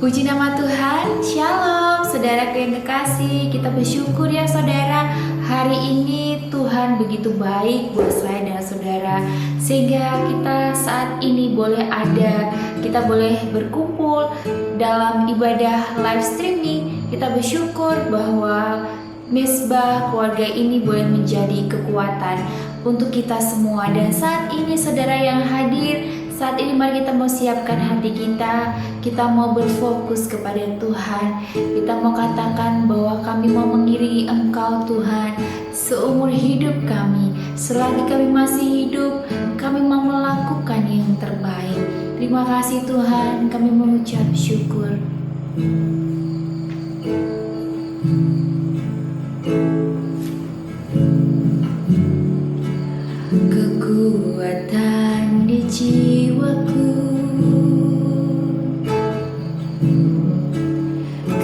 Puji nama Tuhan, Shalom saudaraku yang kekasih. Kita bersyukur ya saudara, hari ini Tuhan begitu baik buat saya dan saudara, sehingga kita saat ini boleh ada, kita boleh berkumpul dalam ibadah live streaming. Kita bersyukur bahwa Misbah keluarga ini boleh menjadi kekuatan untuk kita semua. Dan saat ini saudara yang hadir, saat ini mari kita mau siapkan hati kita mau berfokus kepada Tuhan. Kita mau katakan bahwa kami mau mengiringi Engkau Tuhan seumur hidup kami. Selagi kami masih hidup, kami mau melakukan yang terbaik. Terima kasih Tuhan, kami mengucap syukur. Kekuatan di jiwaku,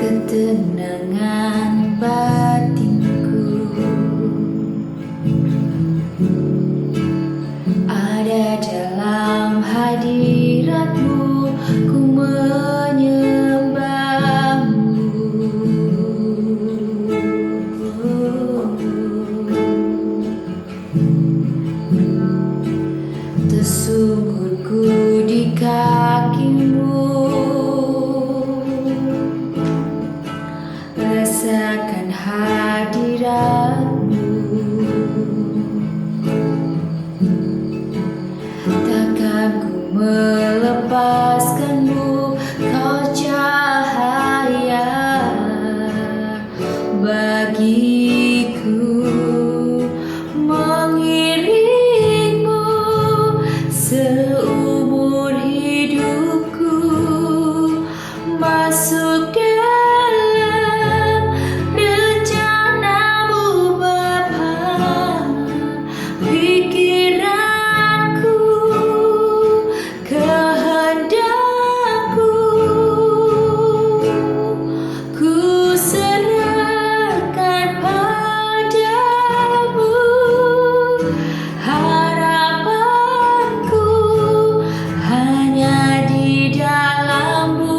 ketenangan batinku, ada dalam hadirat-Mu. Ku menyembah-Mu. Tersungkurku di kaki-Mu, rasakan hadirat-Mu. Takkan ku melepaskan-Mu, Kau cahaya bagiku. Mengiring-Mu seumur hidupku, masuk dalam rencana-Mu Bapa. Pikiranku, kehendakku, ku serahkan padamu. Harapanku hanya di dalam-Mu.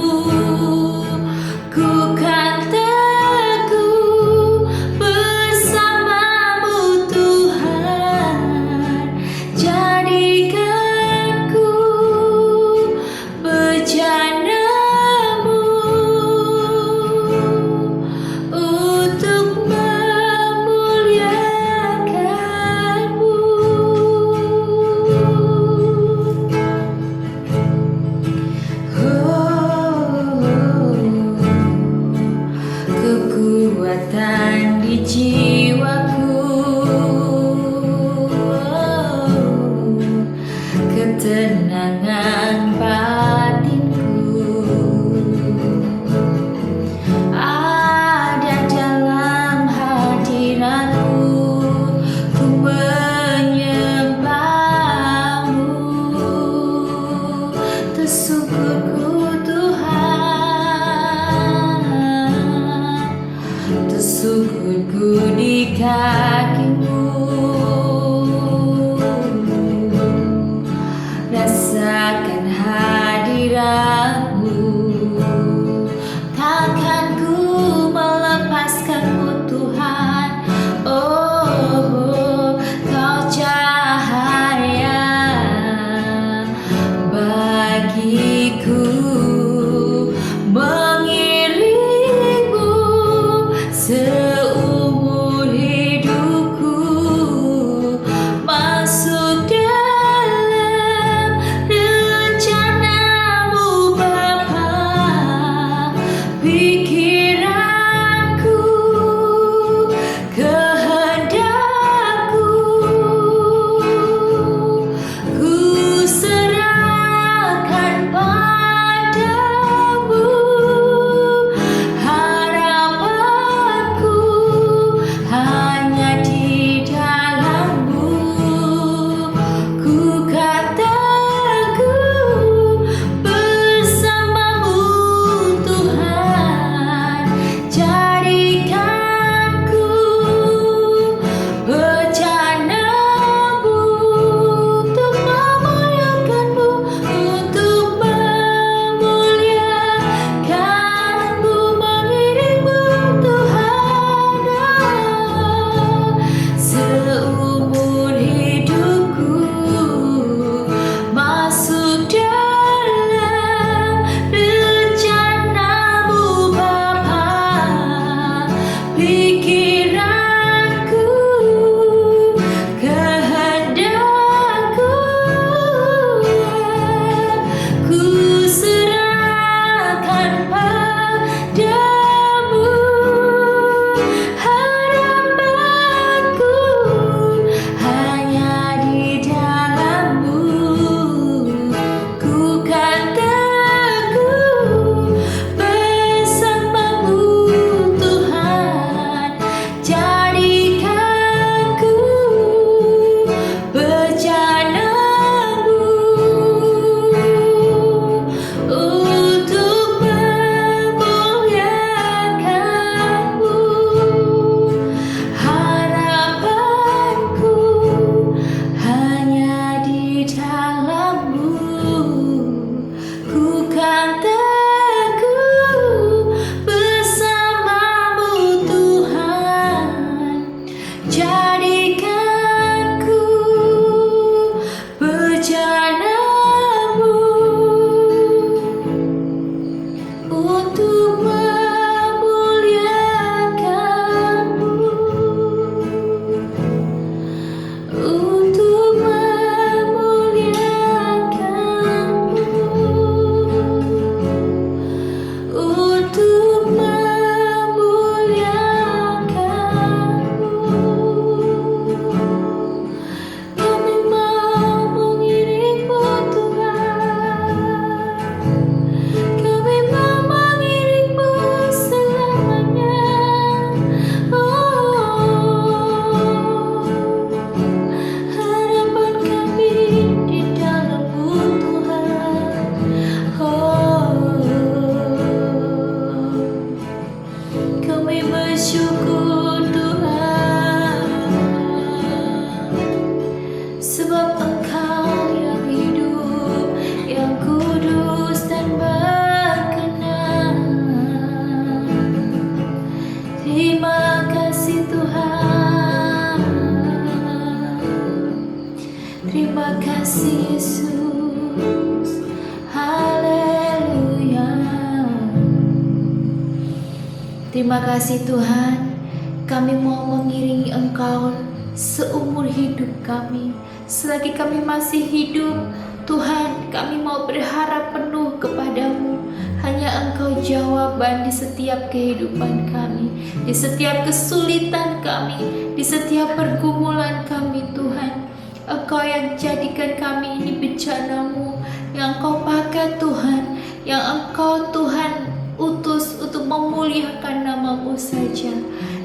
Terima kasih Tuhan, kami mau mengiringi Engkau seumur hidup kami. Selagi kami masih hidup, Tuhan, kami mau berharap penuh kepadamu. Hanya Engkau jawaban di setiap kehidupan kami, di setiap kesulitan kami, di setiap pergumulan kami Tuhan. Engkau yang jadikan kami ini bencanamu, yang Engkau pakai Tuhan, yang Engkau Tuhan utus untuk memuliakan nama-Mu saja.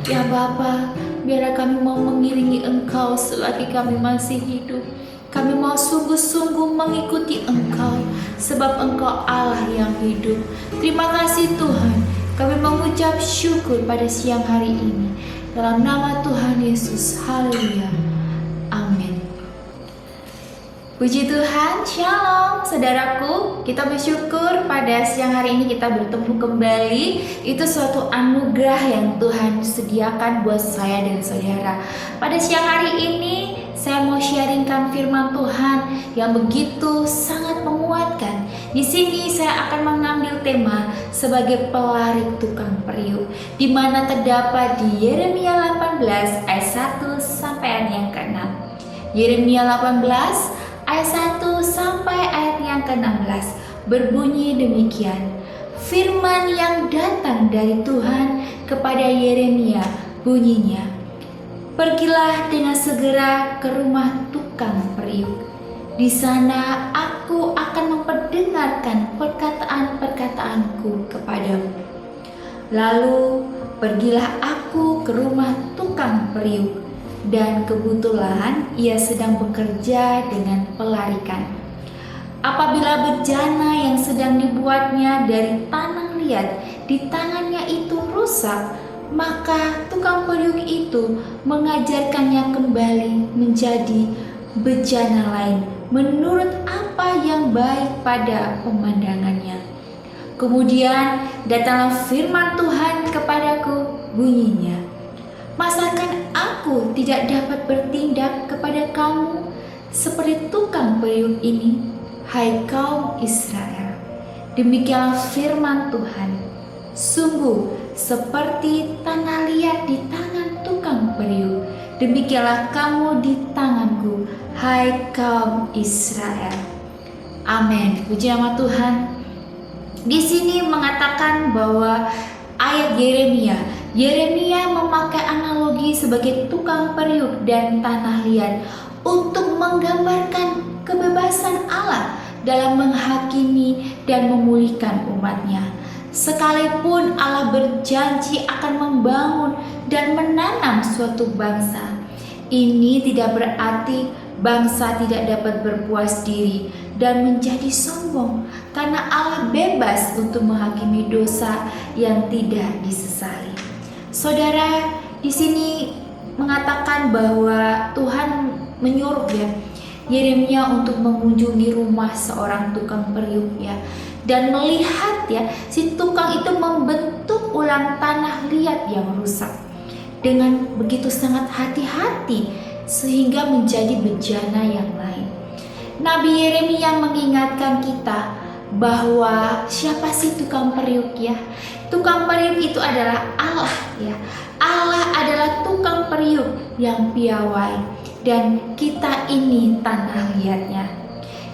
Ya Bapa, biarlah kami mau mengiringi Engkau selagi kami masih hidup. Kami mau sungguh-sungguh mengikuti Engkau, sebab Engkau Allah yang hidup. Terima kasih Tuhan, kami mengucap syukur pada siang hari ini. Dalam nama Tuhan Yesus, haleluya, amin. Puji Tuhan, shalom saudaraku. Kita bersyukur pada siang hari ini kita bertemu kembali. Itu suatu anugerah yang Tuhan sediakan buat saya dan saudara. Pada siang hari ini saya mau sharingkan firman Tuhan yang begitu sangat menguatkan. Di sini saya akan mengambil tema sebagai pelari tukang periuk, di mana terdapat di Yeremia 18 ayat 1 sampai ayat yang ke-6. Yeremia 18 ayat 1 sampai ayat yang ke-16 berbunyi demikian. Firman yang datang dari Tuhan kepada Yeremia bunyinya, pergilah dengan segera ke rumah tukang periuk. Di sana aku akan memperdengarkan perkataan-perkataanku kepadamu. Lalu pergilah aku ke rumah tukang periuk, dan kebetulan ia sedang bekerja dengan pelarikan. Apabila bejana yang sedang dibuatnya dari tanah liat di tangannya itu rusak, maka tukang periuk itu mengajarkannya kembali menjadi bejana lain menurut apa yang baik pada pemandangannya. Kemudian datanglah firman Tuhan kepadaku, bunyinya, masakan aku tidak dapat bertindak kepada kamu seperti tukang periuk ini, hai kaum Israel? Demikianlah firman Tuhan, sungguh seperti tanah liat di tangan tukang periuk, demikianlah kamu di tanganku, hai kaum Israel. Amin. Puji nama Tuhan. Di sini mengatakan bahwa ayat Yeremia memakai analogi sebagai tukang periuk dan tanah liat untuk menggambarkan kebebasan Allah dalam menghakimi dan memulihkan umatnya. Sekalipun Allah berjanji akan membangun dan menanam suatu bangsa, ini tidak berarti bangsa tidak dapat berpuas diri dan menjadi sombong, karena Allah bebas untuk menghakimi dosa yang tidak disesali. Saudara, di sini mengatakan bahwa Tuhan menyuruh Yeremia untuk mengunjungi rumah seorang tukang periuk dan melihat si tukang itu membentuk ulang tanah liat yang rusak dengan begitu sangat hati-hati sehingga menjadi bejana yang lain. Nabi Yeremia mengingatkan kita bahwa siapa sih tukang periuk Tukang periuk itu adalah Allah Allah adalah tukang periuk yang piawai, dan kita ini tanah liatnya.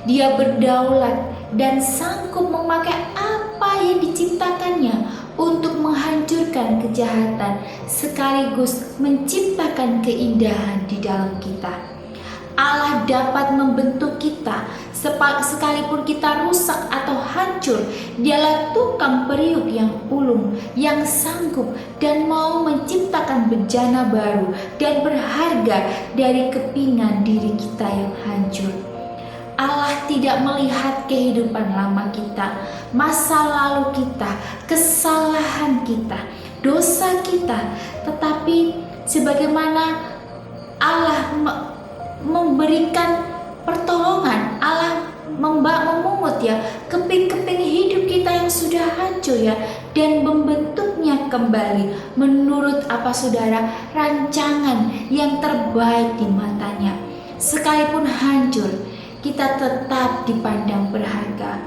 Dia berdaulat dan sanggup memakai apa yang diciptakannya untuk menghancurkan kejahatan sekaligus menciptakan keindahan di dalam kita. Allah dapat membentuk kita sekalipun kita rusak atau hancur. Dialah tukang periuk yang ulung, yang sanggup dan mau menciptakan bejana baru dan berharga dari kepingan diri kita yang hancur. Allah tidak melihat kehidupan lama kita, masa lalu kita, kesalahan kita, dosa kita, tetapi sebagaimana Allah memberikan pertolongan, Allah memungut keping-keping hidup kita yang sudah hancur dan membentuknya kembali menurut apa saudara, rancangan yang terbaik di matanya. Sekalipun hancur, kita tetap dipandang berharga.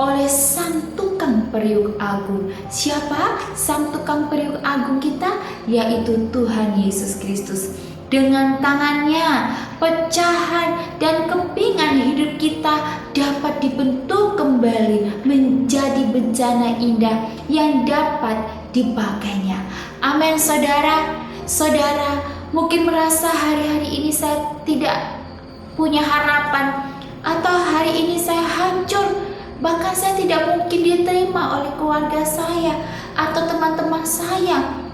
oleh sang tukang periuk agung. Siapa sang tukang periuk agung kita? Yaitu Tuhan Yesus Kristus. Dengan tangannya, pecahan dan kepingan hidup kita dapat dibentuk kembali menjadi bencana indah yang dapat dipakainya. Amin, saudara. Saudara mungkin merasa hari-hari ini saya tidak punya harapan, atau hari ini saya hancur, bahkan saya tidak mungkin diterima oleh keluarga saya atau teman-teman saya,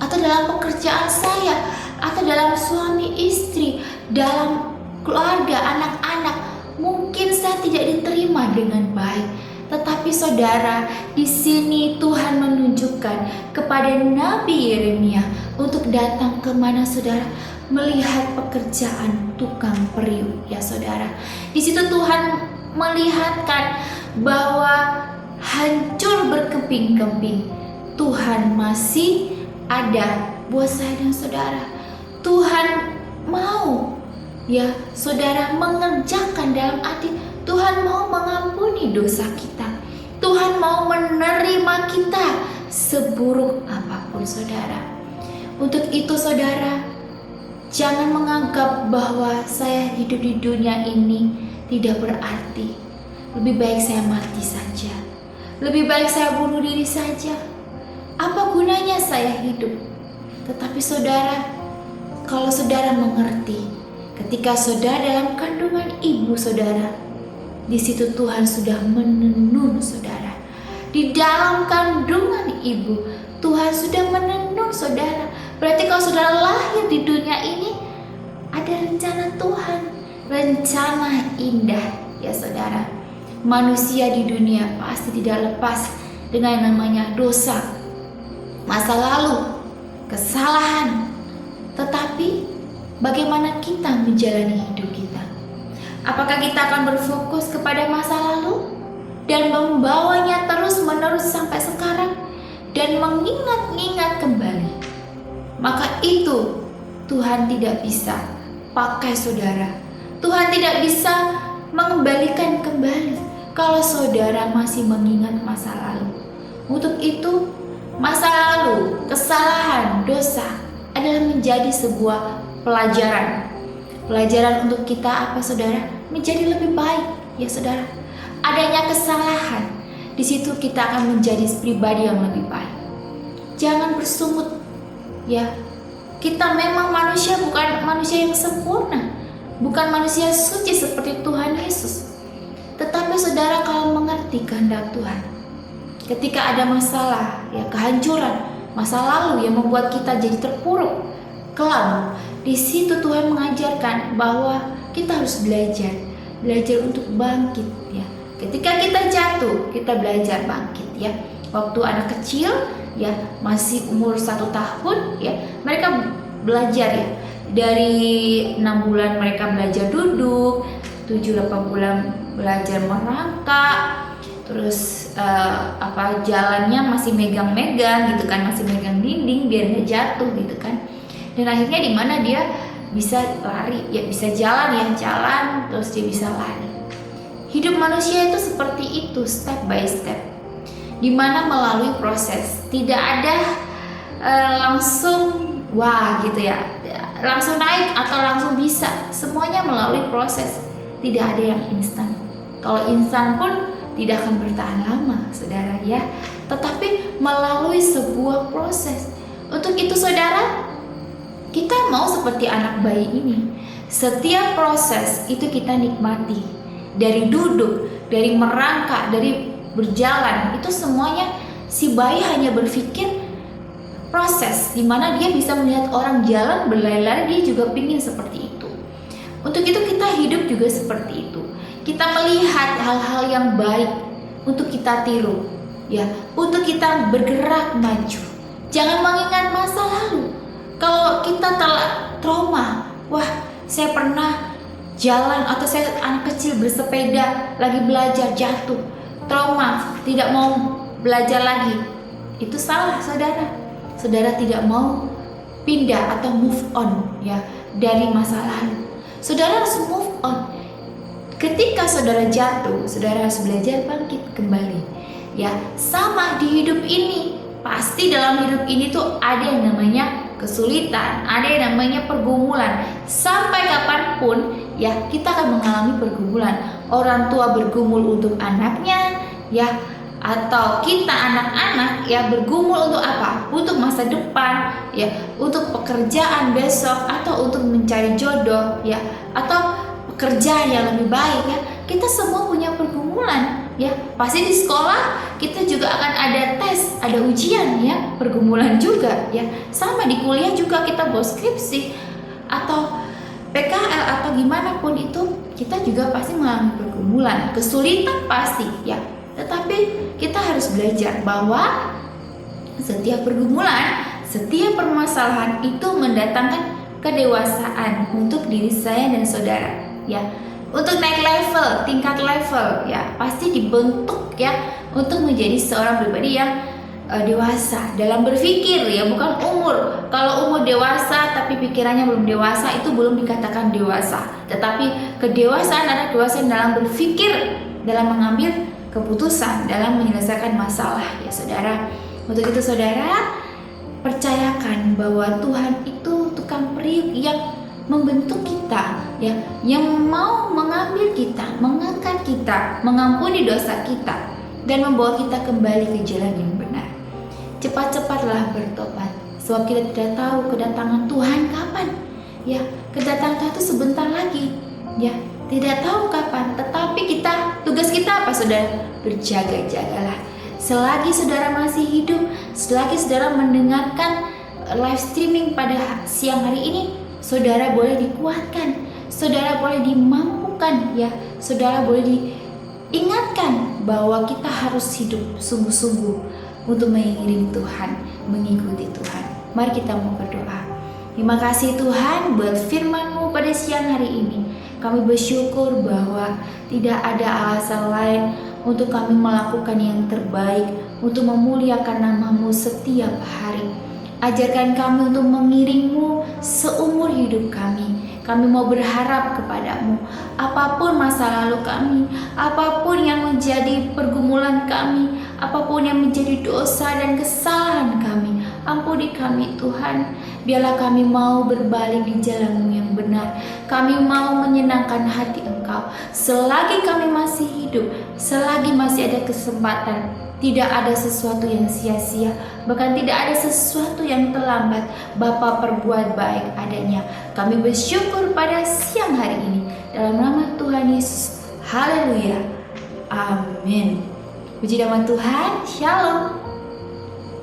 atau dalam pekerjaan saya, atau dalam suami istri, dalam keluarga, anak-anak. Mungkin saya tidak diterima dengan baik. Tetapi saudara, di sini Tuhan menunjukkan kepada Nabi Yeremia untuk datang ke mana saudara? Melihat pekerjaan tukang periuk, ya saudara. Di situ Tuhan melihatkan bahwa hancur berkeping-keping, Tuhan masih ada buat saya dan saudara. Tuhan mau, ya saudara, mengerjakan dalam arti Tuhan mau mengampuni dosa kita. Tuhan mau menerima kita seburuk apapun saudara. Untuk itu saudara, jangan menganggap bahwa saya hidup di dunia ini tidak berarti. Lebih baik saya mati saja. Lebih baik saya bunuh diri saja. Apa gunanya saya hidup? Tetapi saudara, kalau saudara mengerti, ketika saudara dalam kandungan ibu saudara, di situ Tuhan sudah menenun saudara. Di dalam kandungan ibu, Tuhan sudah menenun saudara. Berarti kalau saudara lahir di dunia ini, ada rencana Tuhan, rencana indah, ya saudara. Manusia di dunia pasti tidak lepas dengan namanya dosa, masa lalu, kesalahan. Tetapi bagaimana kita menjalani hidup kita? Apakah kita akan berfokus kepada masa lalu dan membawanya terus-menerus sampai sekarang dan mengingat-ingat kembali? Maka itu Tuhan tidak bisa pakai saudara. Tuhan tidak bisa mengembalikan kembali kalau saudara masih mengingat masa lalu. Untuk itu, masa lalu, kesalahan, dosa adalah menjadi sebuah pelajaran. Pelajaran untuk kita apa saudara? Menjadi lebih baik, ya saudara. Adanya kesalahan, di situ kita akan menjadi pribadi yang lebih baik. Jangan bersungut, ya. Kita memang manusia, bukan manusia yang sempurna, bukan manusia suci seperti Tuhan Yesus. Tetapi saudara kalau mengerti kehendak Tuhan, ketika ada masalah, ya kehancuran, masa lalu yang membuat kita jadi terpuruk, kelam, di situ Tuhan mengajarkan bahwa kita harus belajar untuk bangkit, ya. Ketika kita jatuh, kita belajar bangkit, ya. Waktu anak kecil, ya masih umur 1 tahun, ya mereka belajar, ya. Dari 6 bulan mereka belajar duduk, 7-8 bulan belajar merangkak, terus jalannya masih megang-megang gitu kan, masih megang dinding biar nggak jatuh gitu kan. Dan akhirnya di mana dia bisa lari, ya bisa jalan, terus dia bisa lari. Hidup manusia itu seperti itu, step by step, di mana melalui proses. Tidak ada langsung wah gitu ya, langsung naik atau langsung bisa. Semuanya melalui proses, tidak ada yang instan. Kalau instan pun tidak akan bertahan lama saudara, ya, tetapi melalui sebuah proses. Untuk itu saudara, kita mau seperti anak bayi ini. Setiap proses itu kita nikmati. Dari duduk, dari merangkak, dari berjalan, itu semuanya si bayi hanya berpikir proses, dimana dia bisa melihat orang jalan berlari-lari, dia juga pingin seperti itu. Untuk itu kita hidup juga seperti itu. Kita melihat hal-hal yang baik untuk kita tiru, ya, untuk kita bergerak maju. Jangan mengingat masa lalu. Kalau kita trauma, wah saya pernah jalan atau saya anak kecil bersepeda lagi belajar jatuh, trauma, tidak mau belajar lagi. Itu salah saudara. Saudara tidak mau pindah atau move on, ya, dari masa lalu. Saudara harus move on. ketika saudara jatuh, saudara harus belajar bangkit kembali. Ya, sama di hidup ini. Pasti dalam hidup ini tuh ada yang namanya kesulitan, ada yang namanya pergumulan. Sampai kapanpun ya kita akan mengalami pergumulan. Orang tua bergumul untuk anaknya, ya, atau kita anak-anak ya bergumul untuk apa? Untuk masa depan, ya, untuk pekerjaan besok, atau untuk mencari jodoh, ya, atau pekerjaan yang lebih baik, ya. Kita semua punya pergumulan, ya. Pasti di sekolah kita juga akan ada tes, ada ujian, ya, pergumulan juga, ya. Sama di kuliah juga kita buat skripsi atau PKL atau gimana pun itu, kita juga pasti mengalami pergumulan, kesulitan pasti, ya. Tetapi kita harus belajar bahwa setiap pergumulan, setiap permasalahan itu mendatangkan kedewasaan untuk diri saya dan saudara, ya. Untuk naik level, tingkat level, ya, pasti dibentuk, ya, untuk menjadi seorang pribadi yang dewasa dalam berpikir, ya, bukan umur. Kalau umur dewasa tapi pikirannya belum dewasa, itu belum dikatakan dewasa. Tetapi kedewasaan adalah kedewasaan dalam berpikir, dalam mengambil keputusan, dalam menyelesaikan masalah, ya saudara. Untuk itu saudara, percayakan bahwa Tuhan itu tukang periuk yang membentuk kita, ya, yang mau mengambil kita, mengangkat kita, mengampuni dosa kita, dan membawa kita kembali ke jalan yang benar. Cepat-cepatlah bertobat, sebab kita tidak tahu kedatangan Tuhan kapan, ya. Kedatangan Tuhan itu sebentar lagi, ya, tidak tahu kapan. Tetapi tugas kita apa, saudara? Berjaga-jagalah. Selagi saudara masih hidup, selagi saudara mendengarkan live streaming pada siang hari ini, saudara boleh dikuatkan, saudara boleh dimampukan, ya, saudara boleh diingatkan bahwa kita harus hidup sungguh-sungguh untuk mengiringi Tuhan, mengikuti Tuhan. Mari kita mau berdoa. Terima kasih Tuhan buat firman-Mu pada siang hari ini. Kami bersyukur bahwa tidak ada alasan lain untuk kami melakukan yang terbaik, untuk memuliakan nama-Mu setiap hari. Ajarkan kami untuk mengiring-Mu seumur hidup kami. Kami mau berharap kepada-Mu. Apapun masa lalu kami, apapun yang menjadi pergumulan kami, apapun yang menjadi dosa dan kesalahan kami, ampuni kami Tuhan. Biarlah kami mau berbalik di jalan-Mu yang benar. Kami mau menyenangkan hati Engkau. Selagi kami masih hidup, selagi masih ada kesempatan, tidak ada sesuatu yang sia-sia, bahkan tidak ada sesuatu yang terlambat. Bapa, perbuat baik adanya. Kami bersyukur pada siang hari ini. Dalam nama Tuhan Yesus. Haleluya. Amin. Puji nama Tuhan. Shalom.